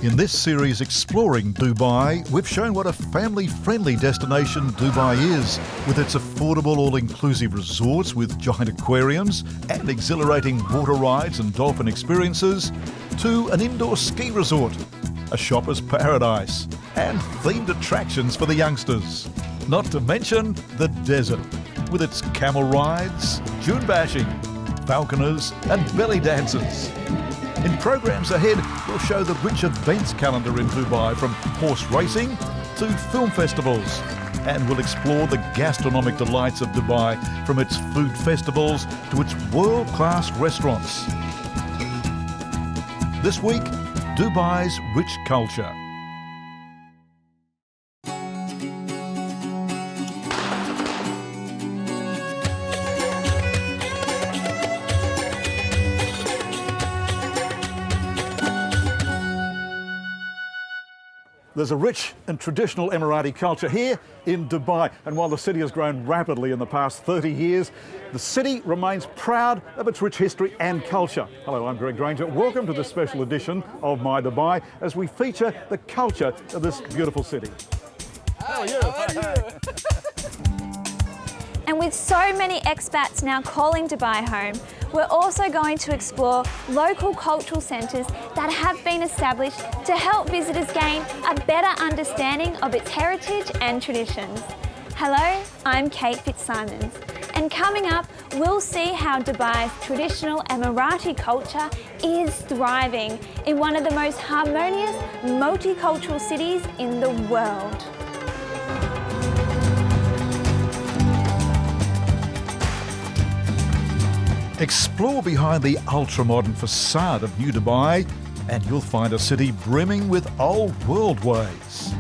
In this series exploring Dubai, we've shown what a family-friendly destination Dubai is, with its affordable all-inclusive resorts with giant aquariums and exhilarating water rides and dolphin experiences, to an indoor ski resort, a shopper's paradise, and themed attractions for the youngsters. Not to mention the desert, with its camel rides, dune bashing, falconers and belly dancers. In programs ahead, we'll show the rich events calendar in Dubai, from horse racing to film festivals. And we'll explore the gastronomic delights of Dubai, from its food festivals to its world-class restaurants. This week, Dubai's rich culture. There's a rich and traditional Emirati culture here in Dubai, and while the city has grown rapidly in the past 30 years, the city remains proud of its rich history and culture. Hello, I'm Greg Grainger. Welcome to this special edition of My Dubai as we feature the culture of this beautiful city. How are you? And with so many expats now calling Dubai home, we're also going to explore local cultural centres that have been established to help visitors gain a better understanding of its heritage and traditions. Hello, I'm Kate Fitzsimons, and coming up, we'll see how Dubai's traditional Emirati culture is thriving in one of the most harmonious, multicultural cities in the world. Explore behind the ultra-modern facade of New Dubai and you'll find a city brimming with old world ways.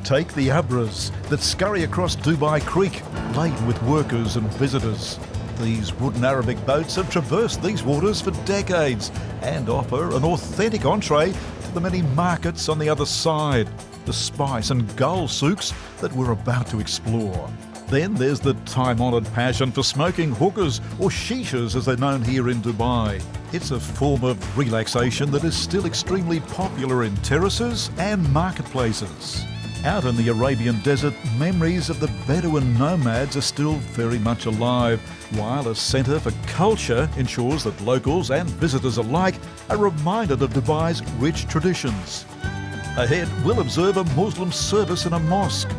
Take the abras that scurry across Dubai Creek, laden with workers and visitors. These wooden Arabic boats have traversed these waters for decades and offer an authentic entree to the many markets on the other side, the spice and gold souks that we're about to explore. Then there's the time-honoured passion for smoking hookahs, or shishas as they're known here in Dubai. It's a form of relaxation that is still extremely popular in terraces and marketplaces. Out in the Arabian desert, memories of the Bedouin nomads are still very much alive, while a centre for culture ensures that locals and visitors alike are reminded of Dubai's rich traditions. Ahead, we'll observe a Muslim service in a mosque.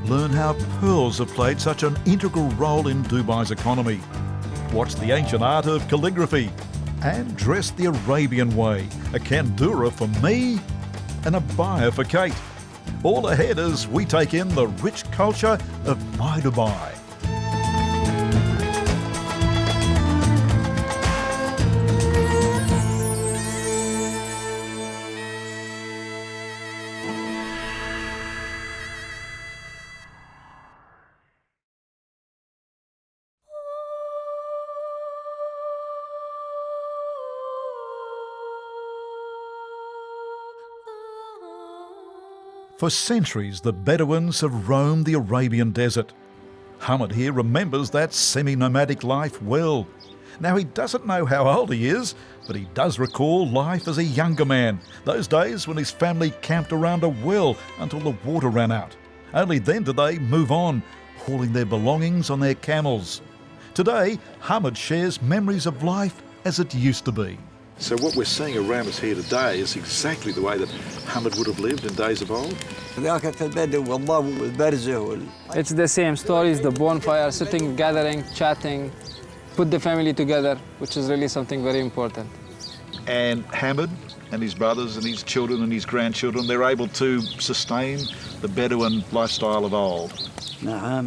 Learn how pearls have played such an integral role in Dubai's economy. Watch the ancient art of calligraphy and dress the Arabian way. A kandura for me and a abaya for Kate. All ahead as we take in the rich culture of My Dubai. For centuries, the Bedouins have roamed the Arabian desert. Hamid here remembers that semi-nomadic life well. Now, he doesn't know how old he is, but he does recall life as a younger man, those days when his family camped around a well until the water ran out. Only then did they move on, hauling their belongings on their camels. Today, Hamid shares memories of life as it used to be. So what we're seeing around us here today is exactly the way that Hamid would have lived in days of old? It's the same stories, the bonfire, sitting, gathering, chatting, put the family together, which is really something very important. And Hamid and his brothers and his children and his grandchildren, they're able to sustain the Bedouin lifestyle of old. All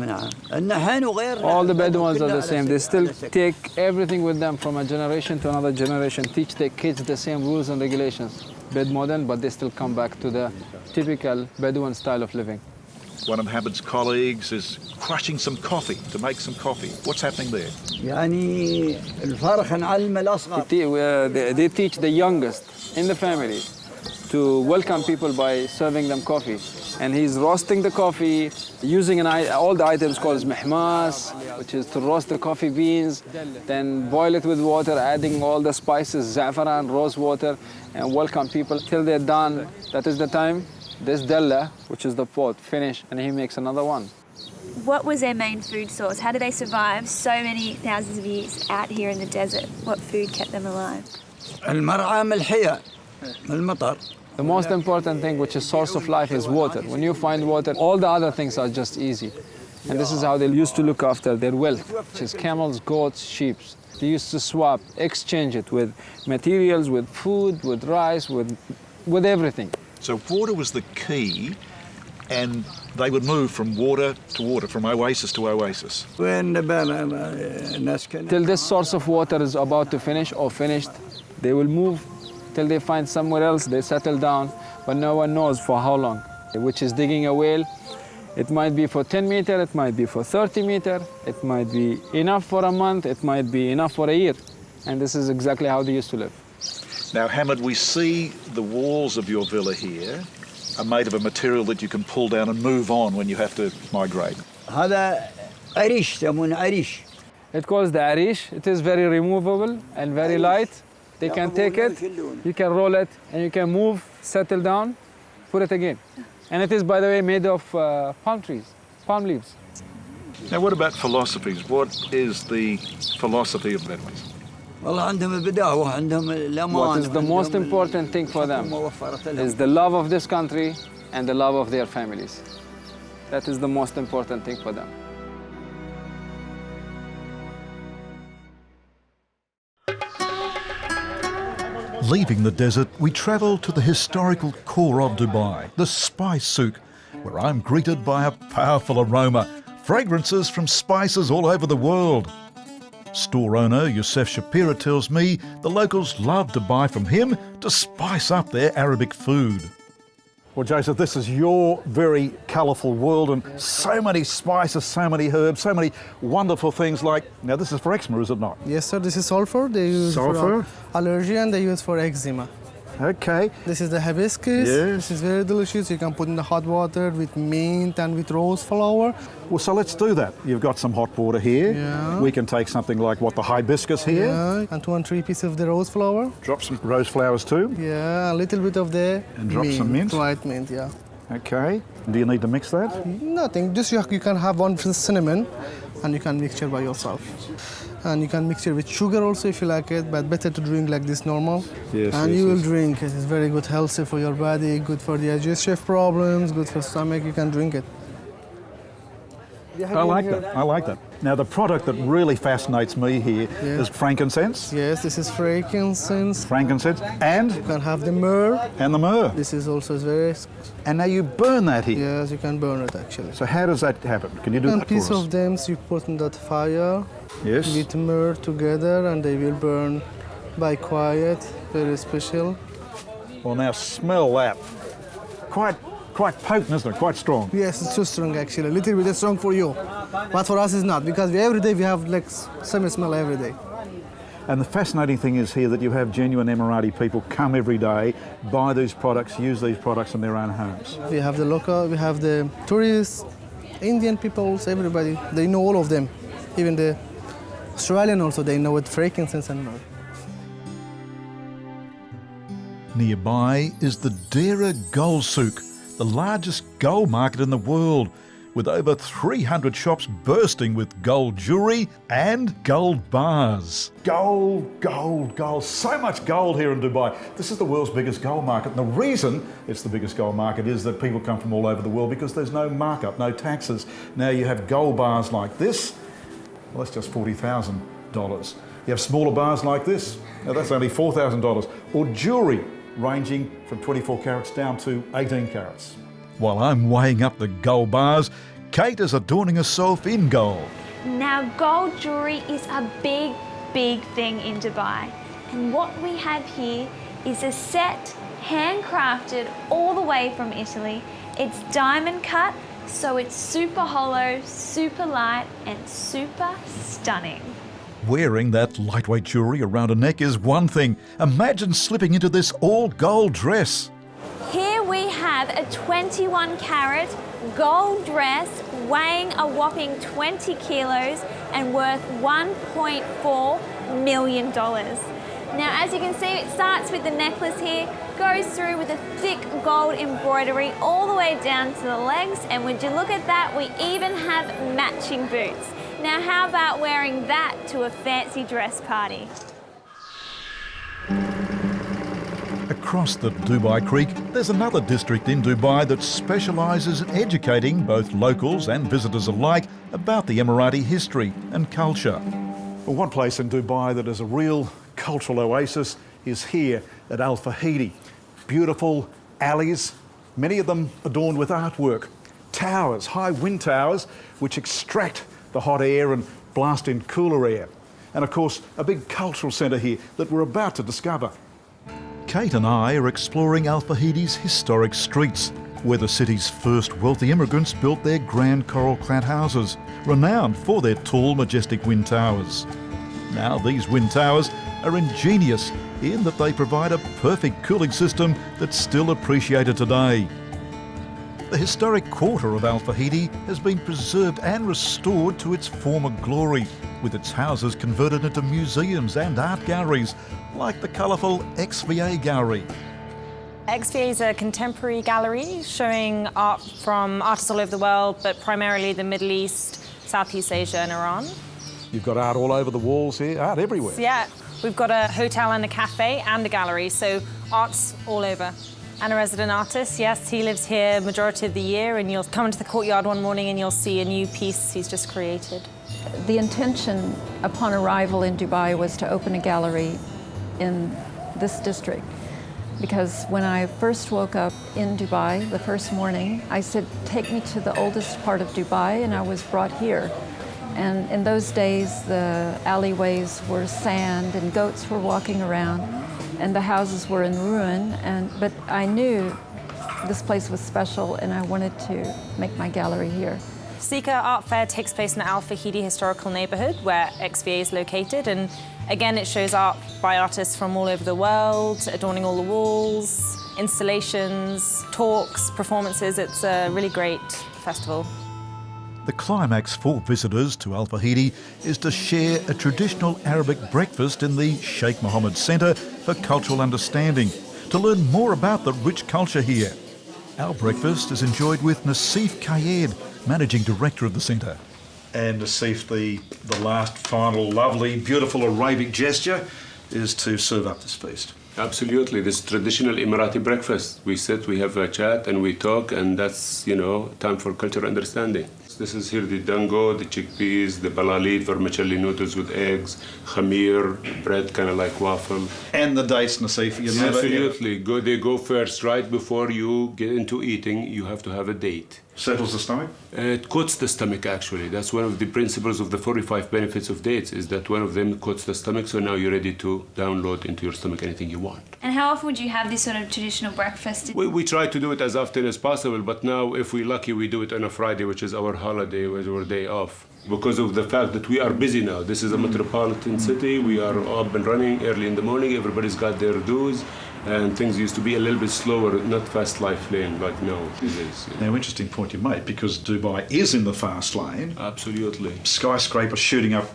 the Bedouins are the same. They still take everything with them from a generation to another generation, teach their kids the same rules and regulations. Bit modern, but they still come back to the typical Bedouin style of living. One of Hamid's colleagues is crushing some coffee to make some coffee. What's happening there? They teach the youngest in the family to welcome people by serving them coffee. and he's roasting the coffee using all the items called mihmas, which is to roast the coffee beans, then boil it with water, adding all the spices, za'faran, rose water, and welcome people till they're done. That is the time this dalla, which is the pot, finish, and he makes another one. What was their main food source? How did they survive so many thousands of years out here in the desert? What food kept them alive? المرعى ملحية المطر. The most important thing, which is source of life, is water. When you find water, all the other things are just easy. And this is how they used to look after their wealth, which is camels, goats, sheep. They used to swap, exchange it with materials, with food, with rice, with everything. So water was the key, and they would move from water to water, from oasis to oasis. Till this source of water is about to finish or finished, they will move till they find somewhere else, they settle down, but no one knows for how long. Which is digging a well. It might be for 10 meters, it might be for 30 meters, it might be enough for a month, it might be enough for a year. And this is exactly how they used to live. Now, Hamid, we see the walls of your villa here are made of a material that you can pull down and move on when you have to migrate. هذا عريش يسمونه عريش. It calls the arish. It is very removable and very light. They can take it, you can roll it, and you can move, settle down, put it again. And it is, by the way, made of palm trees, palm leaves. Now, what about philosophies? What is the philosophy of Bedouins? والله عندهم البداوة عندهم الأمان. What is the most important thing for them is the love of this country and the love of their families. That is the most important thing for them. Leaving the desert, we travel to the historical core of Dubai, the spice souk, where I'm greeted by a powerful aroma, fragrances from spices all over the world. Store owner Youssef Shapira tells me the locals love to buy from him to spice up their Arabic food. Well, Joseph, this is your very colourful world, and so many spices, so many herbs, so many wonderful things like, now this is for eczema, is it not? Yes, sir. This is sulfur. They use Sulfur? for allergy and they use for eczema. Okay. This is the hibiscus. Yes. This is very delicious. You can put in the hot water with mint and with rose flower. Well, so let's do that. You've got some hot water here. Yeah. We can take something like, what, the hibiscus here? Yeah. And 2 and 3 pieces of the rose flower. Drop some rose flowers too. Yeah. A little bit of the And drop some mint. White mint, yeah. Okay. Do you need to mix that? Nothing. Just you can have one cinnamon and you can mix it by yourself. And you can mix it with sugar also if you like it, but better to drink like this normal. Yes, and yes, you will yes. drink it. It's very good, healthy for your body, good for the digestive problems, good for stomach. You can drink it. I like that. I like that. Now, the product that really fascinates me here is frankincense. Yes, this is frankincense. Frankincense and You can have the myrrh. the myrrh. This is also very. And now you burn that here. Yes, you can burn it actually. So how does that happen? Can you do One that piece for us? of them you put in that fire Yes. with myrrh together, and they will burn by quiet. Very special. Well, now smell that. Quite potent, isn't it? Quite strong. Yes, it's too strong actually. A little bit strong for you, but for us it's not, because every day we have like same smell every day. And the fascinating thing is here that you have genuine Emirati people come every day, buy these products, use these products in their own homes. We have the local, we have the tourists, Indian peoples, everybody. They know all of them. Even the Australian also, they know what frankincense and myrrh. Nearby is the Dera Gold Souk, the largest gold market in the world, with over 300 shops bursting with gold jewellery and gold bars. Gold, gold, gold. So much gold here in Dubai. This is the world's biggest gold market. And the reason it's the biggest gold market is that people come from all over the world because there's no markup, no taxes. Now you have gold bars like this. Well, that's just $40,000. You have smaller bars like this. Now that's only $4,000. Or jewellery ranging from 24 carats down to 18 carats. While I'm weighing up the gold bars, Kate is adorning herself in gold. Now, gold jewellery is a big, big thing in Dubai. And what we have here is a set handcrafted all the way from Italy. It's diamond cut, so it's super hollow, super light, and super stunning. Wearing that lightweight jewellery around her neck is one thing. Imagine slipping into this all-gold dress. Here we have have a 21-carat gold dress weighing a whopping 20 kilos and worth $1.4 million. Now, as you can see, it starts with the necklace here, goes through with a thick gold embroidery all the way down to the legs, and would you look at that, we even have matching boots. Now, how about wearing that to a fancy dress party? Across the Dubai Creek, there's another district in Dubai that specialises in educating both locals and visitors alike about the Emirati history and culture. Well, one place in Dubai that is a real cultural oasis is here at Al Fahidi. Beautiful alleys, many of them adorned with artwork. Towers, high wind towers, which extract the hot air and blast in cooler air. And of course, a big cultural centre here that we're about to discover. Kate and I are exploring Al Fahidi's historic streets, where the city's first wealthy immigrants built their grand coral-clad houses, renowned for their tall, majestic wind towers. Now, these wind towers are ingenious in that they provide a perfect cooling system that's still appreciated today. The historic quarter of Al Fahidi has been preserved and restored to its former glory, with its houses converted into museums and art galleries, like the colourful XVA Gallery. XVA is a contemporary gallery showing art from artists all over the world, but primarily the Middle East, Southeast Asia and Iran. You've got art all over the walls here, art everywhere. Yeah, we've got a hotel and a cafe and a gallery, so art's all over. And a resident artist, yes, he lives here majority of the year, and you'll come into the courtyard one morning and you'll see a new piece he's just created. The intention upon arrival in Dubai was to open a gallery in this district, because when I first woke up in Dubai the first morning, I said, take me to the oldest part of Dubai, and I was brought here. And in those days, the alleyways were sand and goats were walking around, and the houses were in ruin. But I knew this place was special, and I wanted to make my gallery here. Sika Art Fair takes place in the Al Fahidi historical neighborhood where XVA is located, and again it shows art by artists from all over the world, adorning all the walls, installations, talks, performances. It's a really great festival. The climax for visitors to Al Fahidi is to share a traditional Arabic breakfast in the Sheikh Mohammed Centre for Cultural Understanding, to learn more about the rich culture here. Our breakfast is enjoyed with Nassif Kayed, Managing Director of the Centre. And Nassif, the last final lovely, beautiful Arabic gesture is to serve up this feast. Absolutely, this traditional Emirati breakfast. We sit, we have a chat and we talk, and that's, time for cultural understanding. This is here the dango, the chickpeas, the balali, vermicelli noodles with eggs, khamir, bread kind of like waffle. And the dates, Nassif. Absolutely, they go first. Right before you get into eating, you have to have a date. Settles the stomach? It coats the stomach, actually. That's one of the principles of the 45 benefits of dates, is that one of them coats the stomach, so now you're ready to download into your stomach anything you want. And how often would you have this sort of traditional breakfast? We try to do it as often as possible, but now, if we're lucky, we do it on a Friday, which is our holiday, which is our day off. Because of the fact that we are busy now. This is a metropolitan city. We are up and running early in the morning. Everybody's got their dues. And things used to be a little bit slower, not fast life lane like now these days. Now, interesting point you make, because Dubai is in the fast lane. Absolutely. Skyscrapers shooting up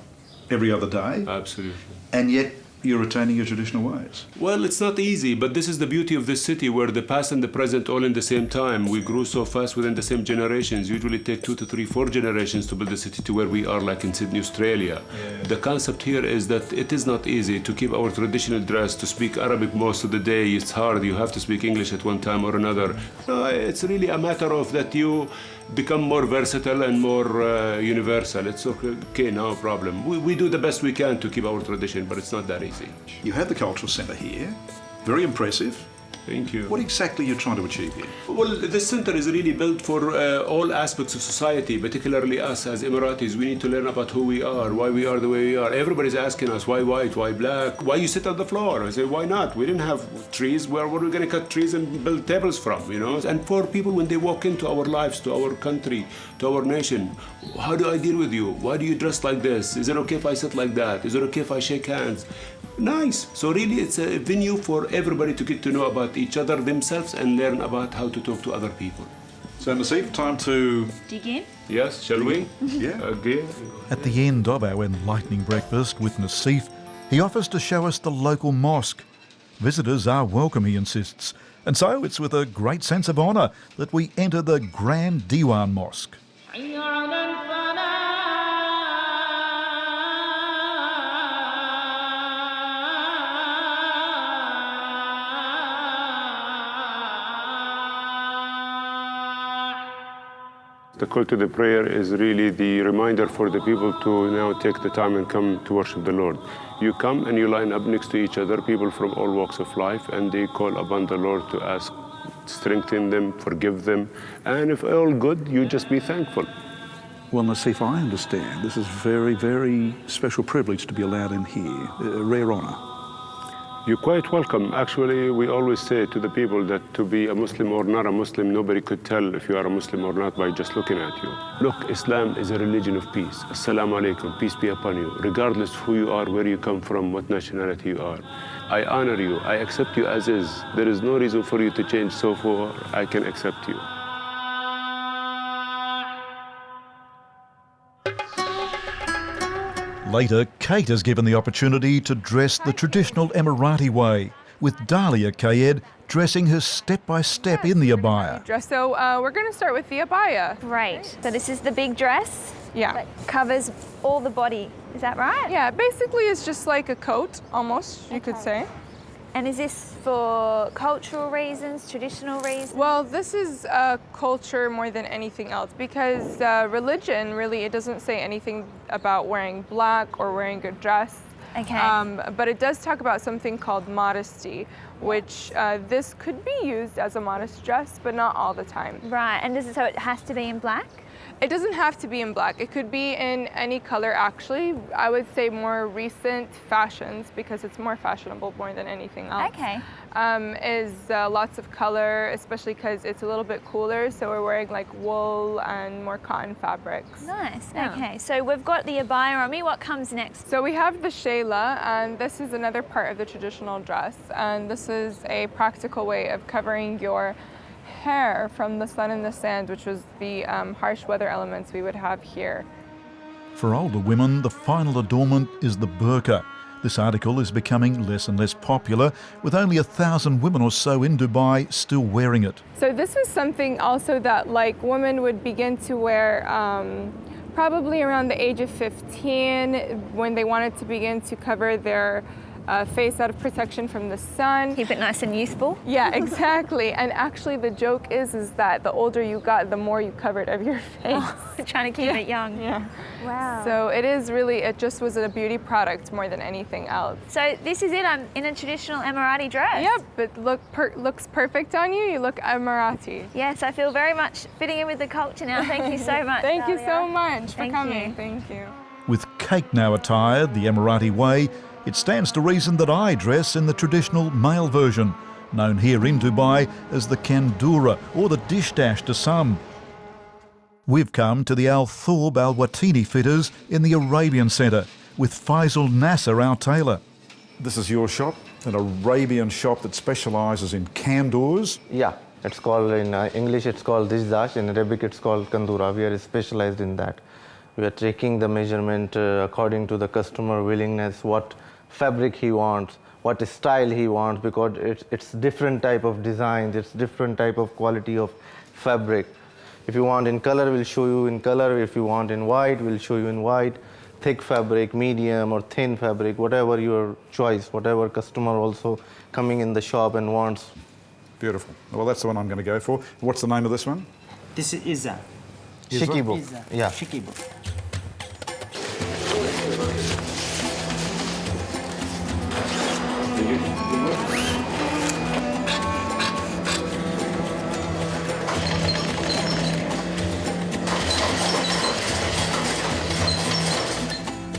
every other day. Absolutely. And yet you're retaining your traditional ways. Well, it's not easy, but this is the beauty of this city, where the past and the present all in the same time. We grew so fast within the same generations. Usually take 2 to 3, 4 generations to build the city to where we are, like in Sydney, Australia. Yeah. The concept here is that it is not easy to keep our traditional dress, to speak Arabic most of the day. It's hard. You have to speak English at one time or another. No, it's really a matter of that you become more versatile and more universal. It's okay, no problem. We do the best we can to keep our tradition, but it's not that easy. You have the cultural centre here, very impressive. Thank you. What exactly are you trying to achieve here? Well, this center is really built for all aspects of society, particularly us as Emiratis. We need to learn about who we are, why we are the way we are. Everybody's asking us, why white, why black, why you sit on the floor? I say, why not? We didn't have trees. Where were we going to cut trees and build tables from, And for people, when they walk into our lives, to our country, to our nation, how do I deal with you? Why do you dress like this? Is it okay if I sit like that? Is it okay if I shake hands? Nice. So really, it's a venue for everybody to get to know about about each other themselves and learn about how to talk to other people. So, Nassif, time to... Dig in. Yes, shall we? Yeah. Again. At the end of our enlightening breakfast with Nassif, he offers to show us the local mosque. Visitors are welcome, he insists, and so it's with a great sense of honour that we enter the Grand Diwan Mosque. The call to the prayer is really the reminder for the people to now take the time and come to worship the Lord. You come and you line up next to each other, people from all walks of life, and they call upon the Lord to ask, strengthen them, forgive them, and if all good, you just be thankful. Well, Nassif, I understand this is very, very special privilege to be allowed in here, a rare honour. You're quite welcome. Actually, we always say to the people that to be a Muslim or not a Muslim, nobody could tell if you are a Muslim or not by just looking at you. Look, Islam is a religion of peace. Assalamu alaikum, peace be upon you, regardless who you are, where you come from, what nationality you are. I honor you, I accept you as is. There is no reason for you to change, so far I can accept you. Later, Kate is given the opportunity to dress the traditional Emirati way, with Dahlia Kayed dressing her step-by-step in the abaya. So we're going to start with the abaya. Great. So this is the big dress Yeah. that covers all the body. Is that right? Yeah, basically it's just like a coat, almost, you could say. And is this for cultural reasons, traditional reasons? Well, this is culture more than anything else because religion, really, it doesn't say anything about wearing black or wearing a dress. Okay. But it does talk about something called modesty, which this could be used as a modest dress, but not all the time. Right, and so it has to be in black? It doesn't have to be in black. It could be in any color, actually. I would say more recent fashions, because it's more fashionable more than anything else. Okay. Is lots of color, especially because it's a little bit cooler. So we're wearing like wool and more cotton fabrics. Nice. Yeah. Okay, so we've got the abaya on me. What comes next? So we have the shayla, and this is another part of the traditional dress. And this is a practical way of covering your hair from the sun and the sand, which was the harsh weather elements we would have here. For older women, the final adornment is the burqa. This article is becoming less and less popular, with only 1,000 women or so in Dubai still wearing it. So this is something also that like women would begin to wear probably around the age of 15 when they wanted to begin to cover their face out of protection from the sun. Keep it nice and youthful. Yeah, exactly. And actually the joke is that the older you got, the more you covered of your face. Trying to keep it young. Yeah. Wow. So it just was a beauty product more than anything else. So this is it, I'm in a traditional Emirati dress. Yep, but looks perfect on you. You look Emirati. Yes, I feel very much fitting in with the culture now. Thank you so much. Thank you Dahlia. so much for coming. You. Thank you. With Kate now attired the Emirati way, it stands to reason that I dress in the traditional male version, known here in Dubai as the kandura or the dish dash to some. We've come to the Al Thorb Al Watini fitters in the Arabian Centre with Faisal Nasser, our tailor. This is your shop, an Arabian shop that specialises in kandurs. Yeah, it's called in English it's called dish dash, in Arabic it's called kandura. We are specialized in that. We are taking the measurement according to the customer willingness, what fabric he wants, what style he wants, because it's different type of designs, it's different type of quality of fabric. If you want in color, we'll show you in color. If you want in white, we'll show you in white. Thick fabric, medium or thin fabric, whatever your choice, whatever customer also coming in the shop and wants. Beautiful. Well, that's the one I'm going to go for. What's the name of this one? This is Iza. Shikibu. Iza. Yeah. Shikibu.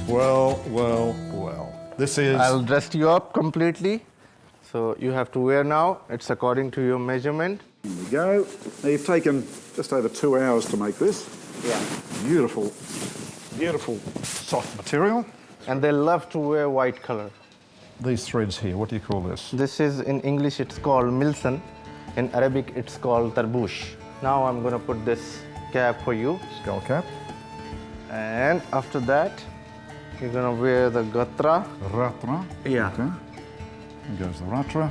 Well. This is... I'll dress you up completely. So you have to wear now. It's according to your measurement. Here we go. Now you've taken just over 2 hours to make this. Yeah. Beautiful soft material. And they love to wear white color. these threads here, what do you call this? This is, in English, it's called milson. In Arabic, it's called tarbush. Now I'm going to put this cap for you. Skull cap. And after that, you're going to wear the gatra. Ratra. Yeah. Okay. There goes the ratra.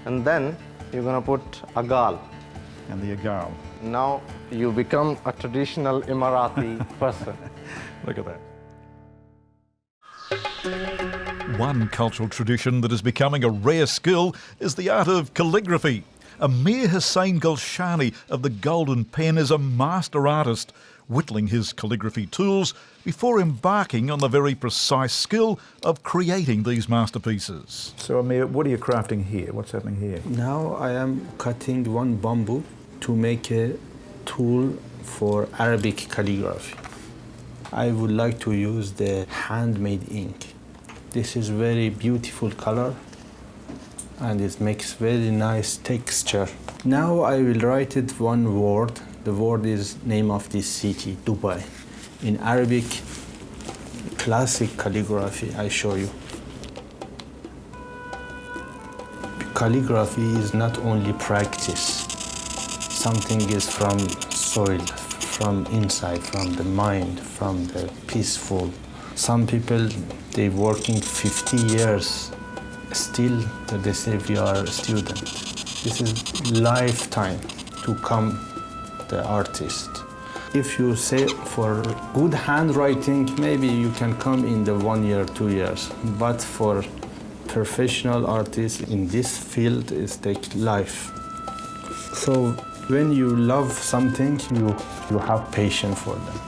And then you're going to put agal. And the agal. Now you become a traditional Emirati person. Look at that. One cultural tradition that is becoming a rare skill is the art of calligraphy. Amir Hussain Gulshani of the Golden Pen is a master artist, whittling his calligraphy tools before embarking on the very precise skill of creating these masterpieces. So Amir, what are you crafting here? What's happening here? Now I am cutting one bamboo to make a tool for Arabic calligraphy. I would like to use the handmade ink. This is very beautiful color and it makes very nice texture. Now I will write it one word. The word is name of this city, Dubai. In Arabic, classic calligraphy, I show you. Calligraphy is not only practice. Something is from soil, from inside, from the mind, from the peaceful. Some people, they working 50 years, still they say we are a student. This is lifetime to come the artist. If you say for good handwriting, maybe you can come in the 1 year, 2 years. But for professional artists in this field, it takes life. So when you love something, you have patience for them.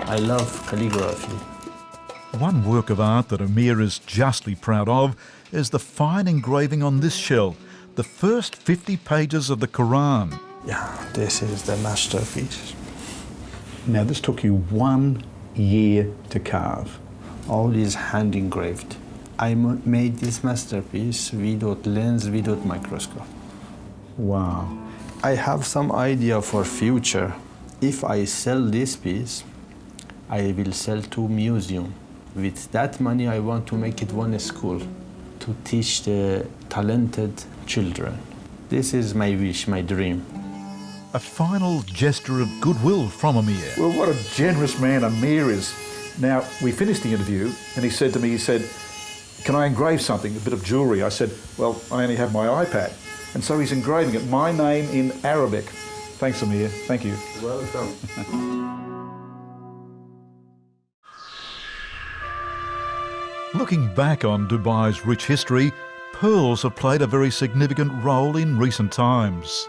I love calligraphy. One work of art that Amir is justly proud of is the fine engraving on this shell, the first 50 pages of the Quran. Yeah, this is the masterpiece. Now, this took you 1 year to carve. All is hand engraved. I made this masterpiece without lens, without microscope. Wow. I have some idea for future. If I sell this piece, I will sell to museum. With that money, I want to make it one school to teach the talented children. This is my wish, my dream. A final gesture of goodwill from Amir. Well, what a generous man Amir is. Now, we finished the interview and he said to me, he said, can I engrave something, a bit of jewellery? I said, well, I only have my iPad. And so he's engraving it, my name in Arabic. Thanks, Amir. Thank you. Welcome. Looking back on Dubai's rich history, pearls have played a very significant role in recent times.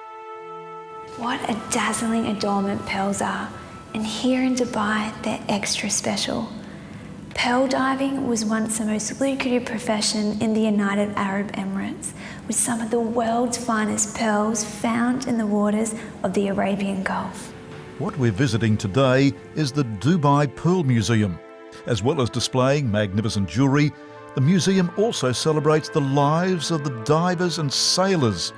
What a dazzling adornment pearls are, and here in Dubai they're extra special. Pearl diving was once the most lucrative profession in the United Arab Emirates, with some of the world's finest pearls found in the waters of the Arabian Gulf. What we're visiting today is the Dubai Pearl Museum. As well as displaying magnificent jewellery, the museum also celebrates the lives of the divers and sailors.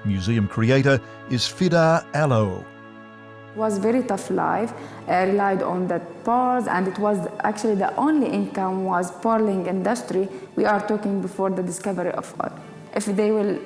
Museum creator is Fida Allo. It was very tough life. I relied on the pearls, and it was actually the only income was pearling industry. We are talking before the discovery of oil. If they will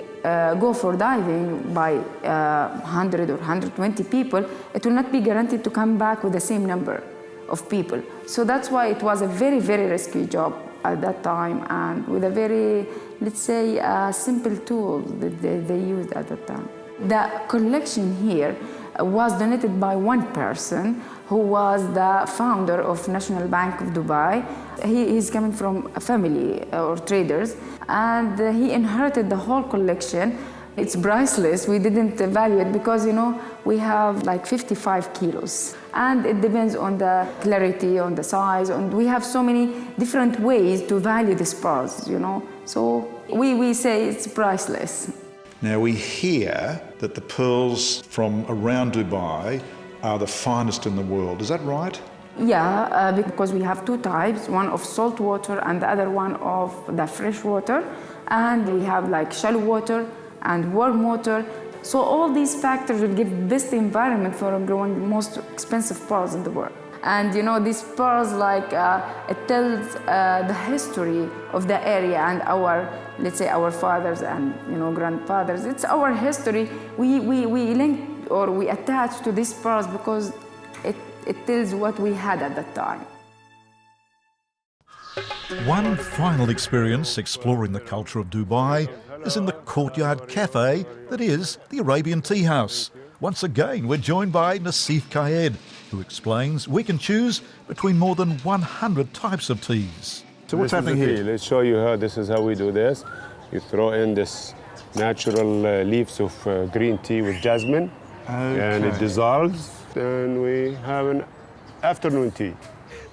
go for diving by 100 or 120 people, it will not be guaranteed to come back with the same number of people. So that's why it was a very, very risky job at that time, and with a very, let's say, simple tool that they used at that time. The collection here was donated by one person who was the founder of National Bank of Dubai. He is coming from a family or traders, and he inherited the whole collection. It's priceless. We didn't value it because, you know, we have like 55 kilos. And it depends on the clarity, on the size, and we have so many different ways to value these pearls, you know. So we say it's priceless. Now, we hear that the pearls from around Dubai are the finest in the world. Is that right? Yeah, because we have two types, one of salt water and the other one of the fresh water. And we have like shallow water and warm water. So all these factors will give best environment for growing the most expensive pearls in the world. And you know, these pearls, like it tells the history of the area and our, let's say, our fathers and grandfathers. It's our history. We link or we attach to these pearls because it tells what we had at that time. One final experience exploring the culture of Dubai is in the courtyard cafe that is the Arabian Tea House. Once again, we're joined by Nassif Kayed, who explains we can choose between more than 100 types of teas. So what's happening here? Let's show you this is how we do this. You throw in this natural leaves of green tea with jasmine, and it dissolves, and we have an afternoon tea.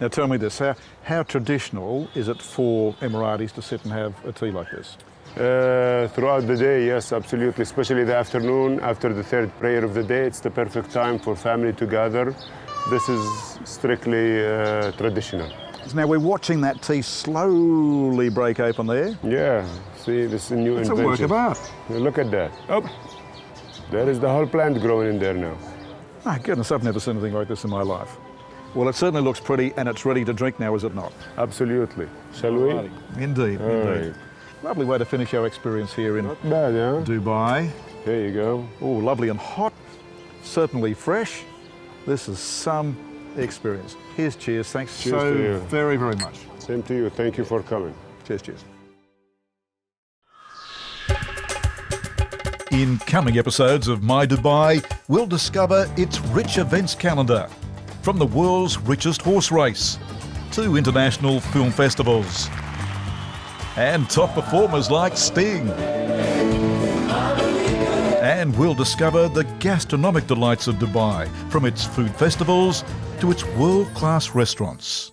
Now tell me this, how traditional is it for Emiratis to sit and have a tea like this? Throughout the day, yes, absolutely. Especially the afternoon, after the third prayer of the day, it's the perfect time for family to gather. This is strictly traditional. Now we're watching that tea slowly break open there. Yeah, see, this is a new invention. It's a work of art. Look at that. Oh, there is the whole plant growing in there now. My goodness, I've never seen anything like this in my life. Well, it certainly looks pretty, and it's ready to drink now, is it not? Absolutely. Shall we? Indeed, indeed. Right. Lovely way to finish our experience here in Dubai. There you go. Oh, lovely and hot, certainly fresh. This is some experience. Here's cheers. Thanks Cheers to you. very, very much. Same to you. Thank you for coming. Cheers, cheers. In coming episodes of My Dubai, we'll discover its rich events calendar. From the world's richest horse race to international film festivals and top performers like Sting. And we'll discover the gastronomic delights of Dubai, from its food festivals to its world-class restaurants.